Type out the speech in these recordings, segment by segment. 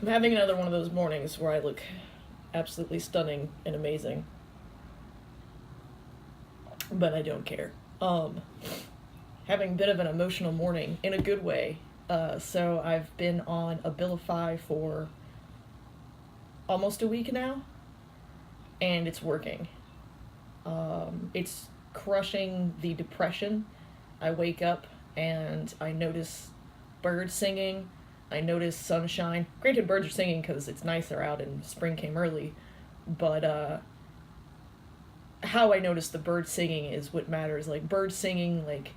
I'm having another one of those mornings where I look absolutely stunning and amazing, but I don't care. Um, Having a bit of an emotional morning in a good way. So I've been on Abilify for almost a week now, and it's working. It's crushing the depression. I wake up and I notice birds singing. I notice sunshine. Granted, birds are singing because it's nicer out and spring came early, but how I notice the birds singing is what matters. Like birds singing, like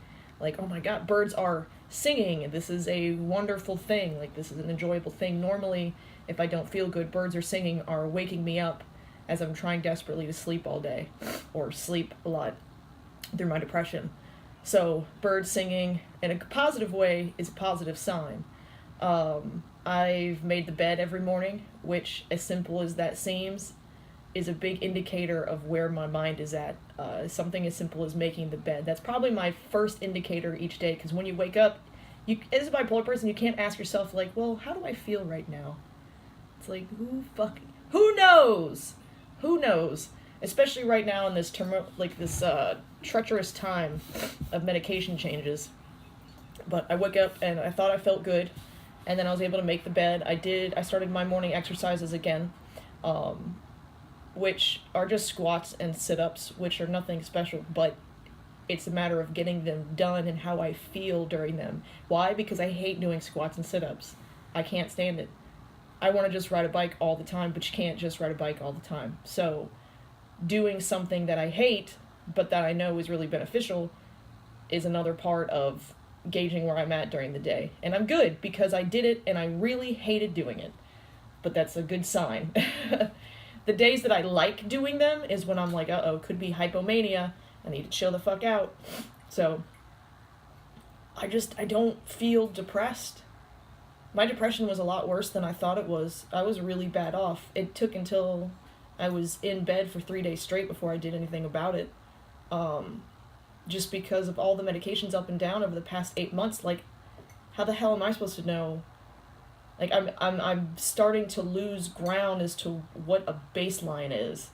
oh my god, birds are singing. This is a wonderful thing. Like this is an enjoyable thing. Normally, if I don't feel good, birds are singing are waking me up as I'm trying desperately to sleep all day or sleep a lot through my depression. So birds singing in a positive way is a positive sign. I've made the bed every morning, which, as simple as that seems, is a big indicator of where my mind is at. Something as simple as making the bed. That's probably my first indicator each day, because when you wake up, as a bipolar person, you can't ask yourself, like, well, how do I feel right now? It's like, who knows? Who knows? Especially right now in this treacherous time of medication changes. But I woke up and I thought I felt good, and then I was able to make the bed. I started my morning exercises again, which are just squats and sit-ups, which are nothing special, but it's a matter of getting them done and how I feel during them. Why? Because I hate doing squats and sit-ups. I can't stand it. I want to just ride a bike all the time, but you can't just ride a bike all the time. So doing something that I hate, but that I know is really beneficial, is another part of gauging where I'm at during the day. And I'm good because I did it and I really hated doing it. But that's a good sign. The days that I like doing them is when I'm like, uh-oh, could be hypomania. I need to chill the fuck out. So I don't feel depressed. My depression was a lot worse than I thought it was. I was really bad off. It took until I was in bed for 3 days straight before I did anything about it. Just because of all the medications up and down over the past 8 months. Like, how the hell am I supposed to know? Like, I'm starting to lose ground as to what a baseline is.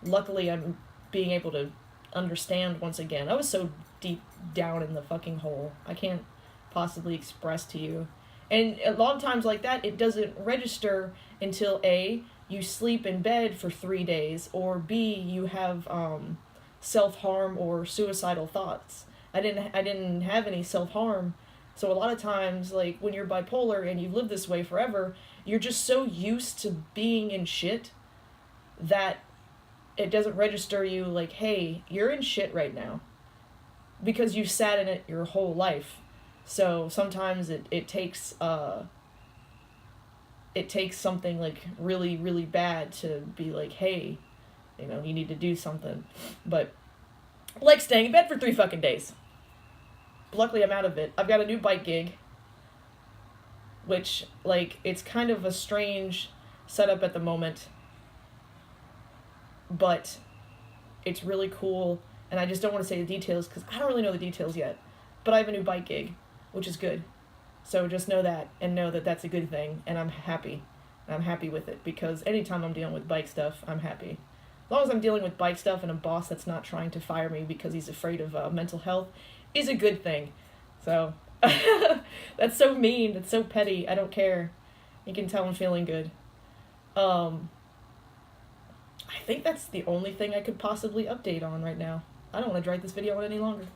Luckily, I'm being able to understand once again. I was so deep down in the fucking hole. I can't possibly express to you. And a lot of times like that, it doesn't register until A, you sleep in bed for 3 days, or B, you have self-harm or suicidal thoughts. I didn't have any self-harm. So a lot of times, like, when you're bipolar and you've lived this way forever, you're just so used to being in shit that it doesn't register you like, hey, you're in shit right now. Because you've sat in it your whole life. So sometimes it takes something like really, really bad to be like, hey, you need to do something. But like staying in bed for 3 fucking days. Luckily I'm out of it. I've got a new bike gig, which, like, it's kind of a strange setup at the moment, but it's really cool, and I just don't want to say the details because I don't really know the details yet. But I have a new bike gig, which is good. So just know that, and know that that's a good thing, and I'm happy. I'm happy with it, because anytime I'm dealing with bike stuff, I'm happy. As long as I'm dealing with bike stuff and a boss that's not trying to fire me because he's afraid of mental health, is a good thing. So, that's so mean, that's so petty, I don't care. You can tell I'm feeling good. I think that's the only thing I could possibly update on right now. I don't want to drag this video on any longer.